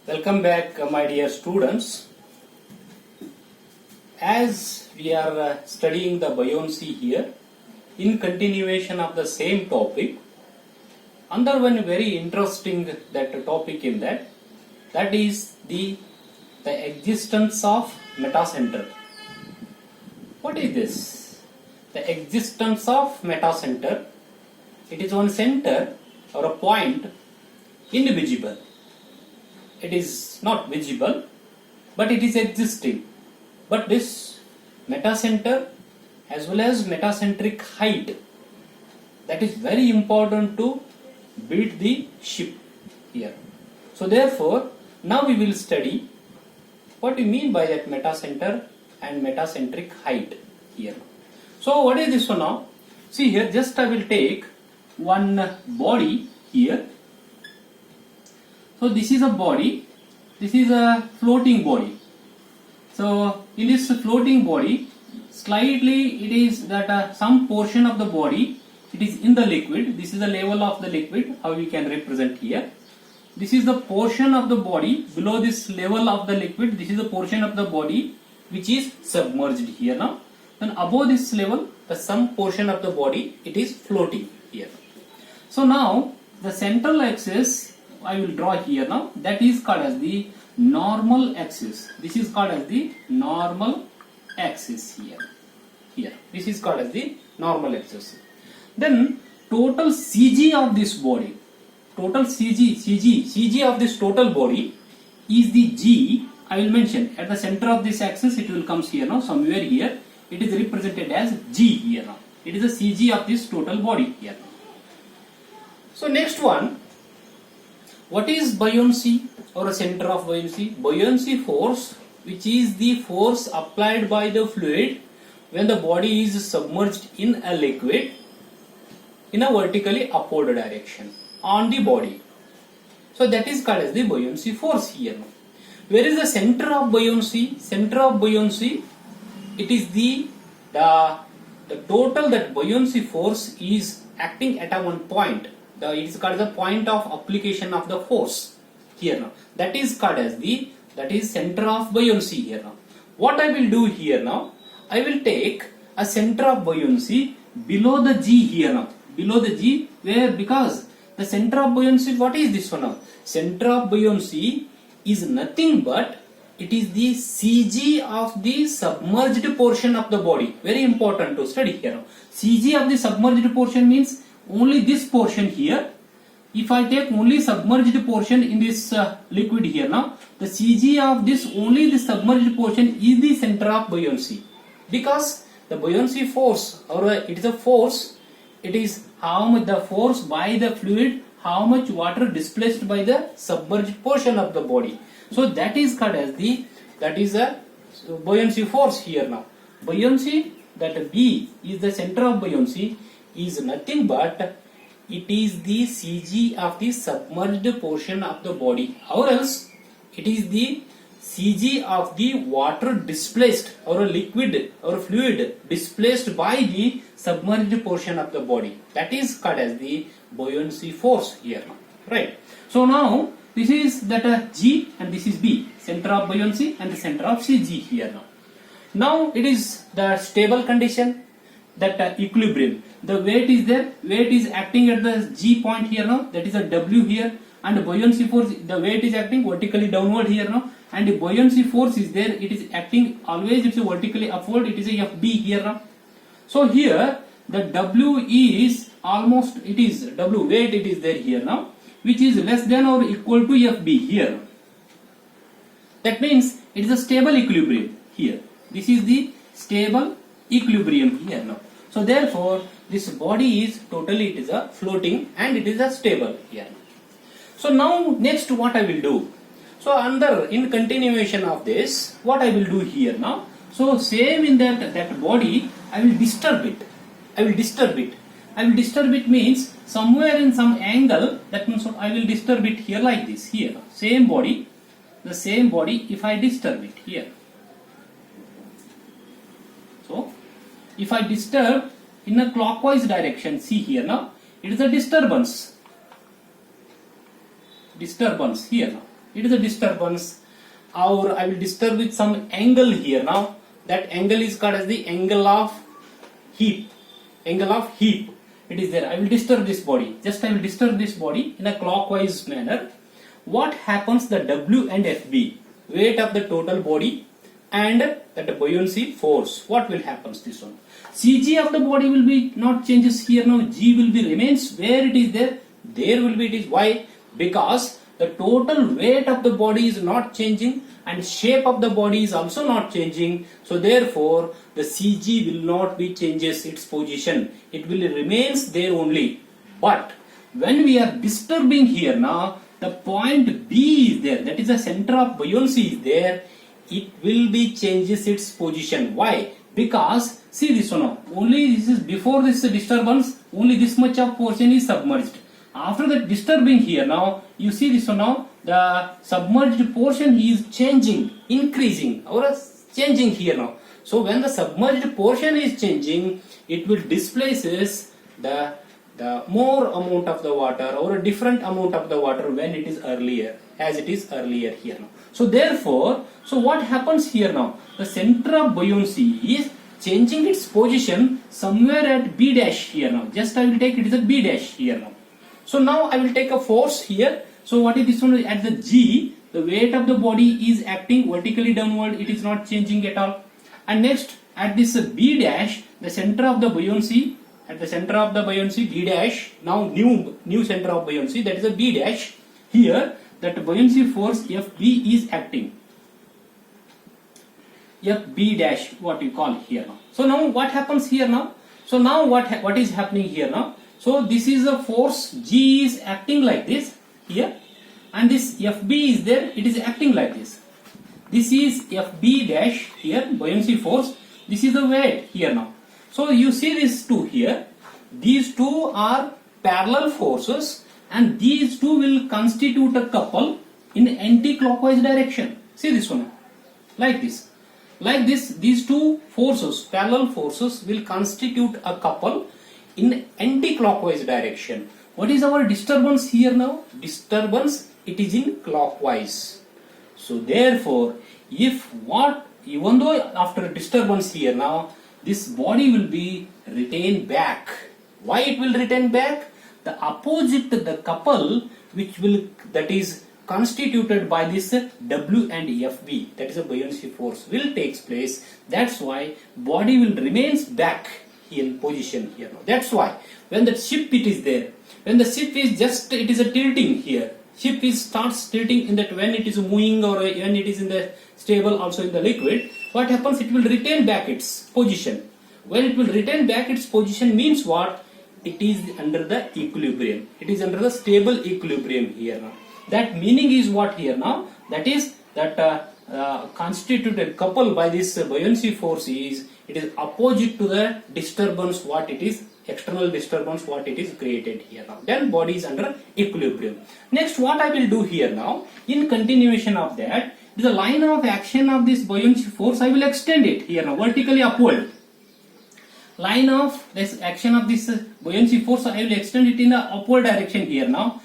Welcome back, my dear students. As we are studying the buoyancy here, in continuation of the same topic, under one very interesting topic in that is the existence of metacenter. What is this? The existence of metacenter. It is one center or a point invisible. It is not visible, but it is existing. But this metacenter as well as metacentric height, that is very important to build the ship here. So therefore, now we will study what we mean by that metacenter and metacentric height here. So what is this one now? See here, just I will take one body here. So this is a body, this is a floating body. So in this floating body, slightly it is that some portion of the body, it is in the liquid. This is the level of the liquid, how we can represent here. This is the portion of the body below this level of the liquid. This is the portion of the body which is submerged here now. Then above this level, some portion of the body, it is floating here. So now the central axis I will draw here now, that is called as the normal axis. This is called as the normal axis here. This is called as the normal axis. Then total CG of this body, total CG of this total body is the G. I will mention at the center of this axis, it will comes here now, somewhere here. It is represented as G here now. It is the CG of this total body here. So next one, what is buoyancy or a center of buoyancy? Buoyancy force, which is the force applied by the fluid when the body is submerged in a liquid in a vertically upward direction on the body. So that is called as the buoyancy force here. Where is the center of buoyancy? Center of buoyancy, it is the total that buoyancy force is acting at a one point. It is called the point of application of the force here now. That is called as that is center of buoyancy here now. What I will do here now, I will take a center of buoyancy below the G here now. Below the G, where because the center of buoyancy, what is this one now? Center of buoyancy is nothing but it is the CG of the submerged portion of the body. Very important to study here now. CG of the submerged portion means only this portion here. If I take only submerged portion in this liquid here now, the CG of this only the submerged portion is the center of buoyancy, because the buoyancy force, or it is a force, it is how much the force by the fluid, how much water displaced by the submerged portion of the body. So that is called as that is a buoyancy force here now. Buoyancy, that B is the center of buoyancy, is nothing but it is the CG of the submerged portion of the body, or else it is the CG of the water displaced, or a liquid or fluid displaced by the submerged portion of the body. That is called as the buoyancy force here, right? So now this is that G and this is B, center of buoyancy and the center of CG here now. Now it is the stable condition, that equilibrium. The weight is there, weight is acting at the G point here now, that is a W here, and the buoyancy force, the weight is acting vertically downward here now, and the buoyancy force is there, it is acting always, it's vertically upward, it is a FB here now. So here the W is almost, it is W weight, it is there here now, which is less than or equal to FB here. That means it is a stable equilibrium here. This is the stable equilibrium here now. So therefore this body is totally, it is a floating and it is a stable here. So now next what I will do, so in continuation of this, what I will do here now, so same in that body, I will disturb it. I will disturb it means somewhere in some angle, that means I will disturb it here like this here. Same body, the same body, if I disturb it here. So if I disturb in a clockwise direction, see here now, it is a disturbance here now. It is a disturbance. Or I will disturb with some angle here now. That angle is called as the angle of heap. Angle of heap. It is there. I will disturb this body. Just I will disturb this body in a clockwise manner. What happens? The W and FB, weight of the total body and that buoyancy force. What will happen? This one. CG of the body will be not changes here now. G will be remains where it is there. There will be it is. Why? Because the total weight of the body is not changing and shape of the body is also not changing. So therefore the CG will not be changes its position. It will remains there only. But when we are disturbing here now, the point B is there. That is the center of buoyancy is there. It will be changes its position. Why? Because see this one now. Only this is before this disturbance. Only this much of portion is submerged. After that disturbing here now, you see this one now, the submerged portion is changing, increasing or changing here now. So when the submerged portion is changing, it will displaces the more amount of the water or a different amount of the water when it is earlier, as it is earlier here now. So therefore, so what happens here now? The center of buoyancy is changing its position somewhere at B dash here now. Just I will take it is a B dash here now. So now I will take a force here. So what is this one? At the G, the weight of the body is acting vertically downward. It is not changing at all. And next at this B dash, the center of the buoyancy, at the center of the buoyancy B dash, now new center of buoyancy, that is a B dash. Here that buoyancy force FB is acting. FB dash, what you call here now. So now what happens here now? So now what is happening here now? So this is a force G is acting like this here, and this FB is there, it is acting like this. This is FB dash here, buoyancy force. This is the weight here now. So you see these two here. These two are parallel forces and these two will constitute a couple in anti-clockwise direction. See this one, like this. Like this, these two forces, parallel forces will constitute a couple in anti-clockwise direction. What is our disturbance here now? Disturbance, it is in clockwise. So therefore, even though after disturbance here now, this body will be retained back. Why it will return back? The opposite, the couple that is constituted by this W and FB, that is a buoyancy force, will takes place. That's why body will remains back in position here now. That's why when the ship it is there, when the ship is just it is a tilting here, ship is starts tilting in that when it is moving or when it is in the stable also in the liquid, what happens? It will retain back its position. When it will retain back its position means what? It is under the equilibrium. It is under the stable equilibrium here now. That meaning is what here now? That is that constituted couple by this buoyancy force is, it is opposite to the disturbance what it is, external disturbance what it is created here now. Then body is under equilibrium. Next what I will do here now, in continuation of that, the line of action of this buoyancy force I will extend it here now, vertically upward. Line of this action of this buoyancy force I will extend it in a upward direction here now.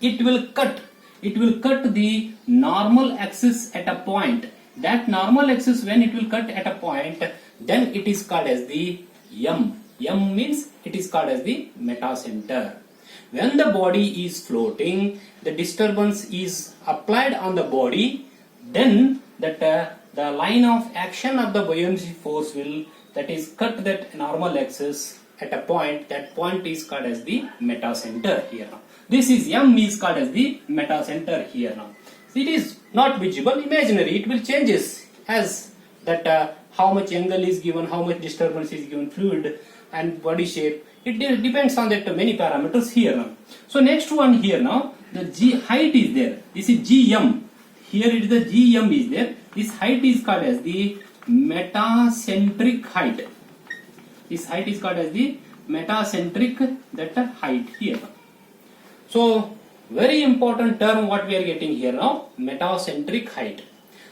It will cut the normal axis at a point. That normal axis when it will cut at a point, then it is called as the M. M means it is called as the metacenter. When the body is floating, the disturbance is applied on the body, then that the line of action of the buoyancy force will, that is cut that normal axis at a point. That point is called as the metacenter here now. This is M is called as the metacenter here now. It is not visible, imaginary. It will changes as that how much angle is given, how much disturbance is given, fluid and body shape. It depends on that many parameters here now. So next one here now, the G height is there. This is GM. Here it is the GM is there. This height is called as the metacentric height. This height is called as the metacentric that height here. So very important term what we are getting here now, metacentric height.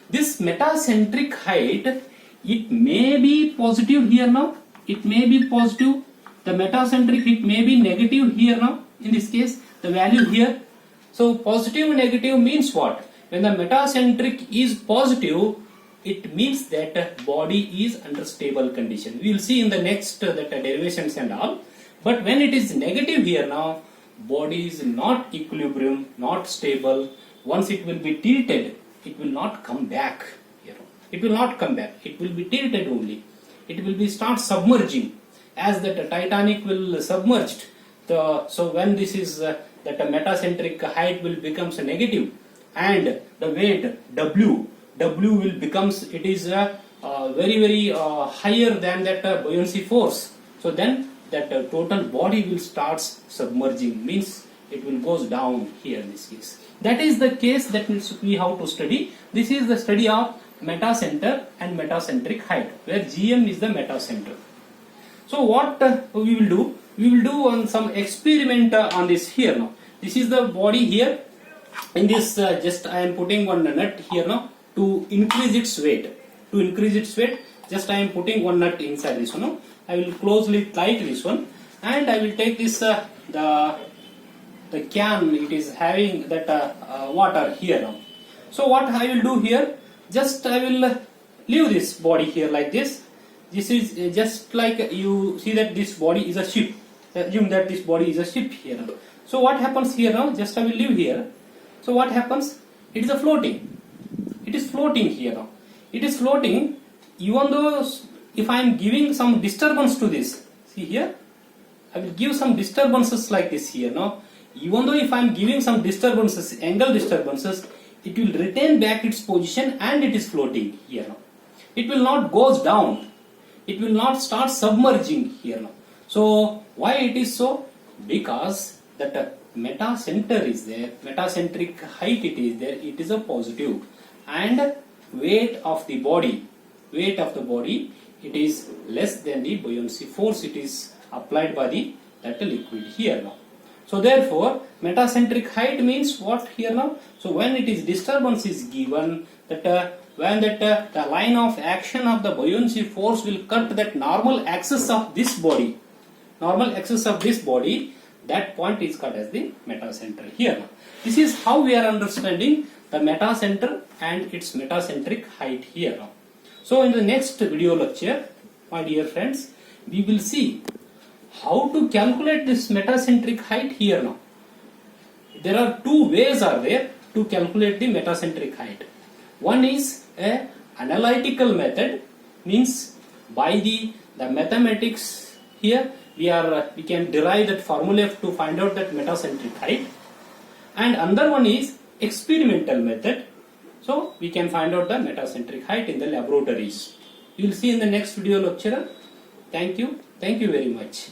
This metacentric height, it may be positive here now. It may be positive. The metacentric, it may be negative here now. In this case, the value here. So positive negative means what? When the metacentric is positive, it means that body is under stable condition. We will see in the next that derivations and all. But when it is negative here now, body is not equilibrium, not stable. Once it will be tilted, it will not come back. It will not come back. It will be tilted only. It will be start submerging, as that Titanic will submerged. So when this is that a metacentric height will becomes a negative, and the weight W will becomes, it is very higher than that buoyancy force. So then that total body will starts submerging, means it will goes down here in this case. That is the case that we have to study. This is the study of metacenter and metacentric height, where GM is the metacenter. So what we will do? We will do on some experiment on this here now. This is the body here. In this, just I am putting one nut here now to increase its weight. To increase its weight, just I am putting one nut inside this one. No? I will closely tight this one, and I will take this the can. It is having that water here now. So what I will do here? Just I will leave this body here like this. This is just like you see that this body is a ship. Assume that this body is a ship here now. So what happens here now? Just I will leave here. So what happens? It is a floating. It is floating here now. It is floating, even though if I am giving some disturbance to this, see here, I will give some disturbances like this here now. Even though if I am giving some disturbances, angle disturbances, it will retain back its position and it is floating here now. It will not goes down. It will not start submerging here now. So why it is so? Because that metacenter is there, metacentric height it is there, it is a positive, and weight of the body, it is less than the buoyancy force it is applied by that liquid here now. So therefore metacentric height means what here now? So when it is disturbance is given, that when that the line of action of the buoyancy force will cut that normal axis of this body, that point is cut as the metacenter here now. This is how we are understanding the metacenter and its metacentric height here now. So in the next video lecture, my dear friends, we will see how to calculate this metacentric height here now. There are two ways are there to calculate the metacentric height. One is a analytical method, means by the mathematics here we can derive that formula to find out that metacentric height, and another one is experimental method. So we can find out the metacentric height in the laboratories. You will see in the next video lecture. Thank you very much.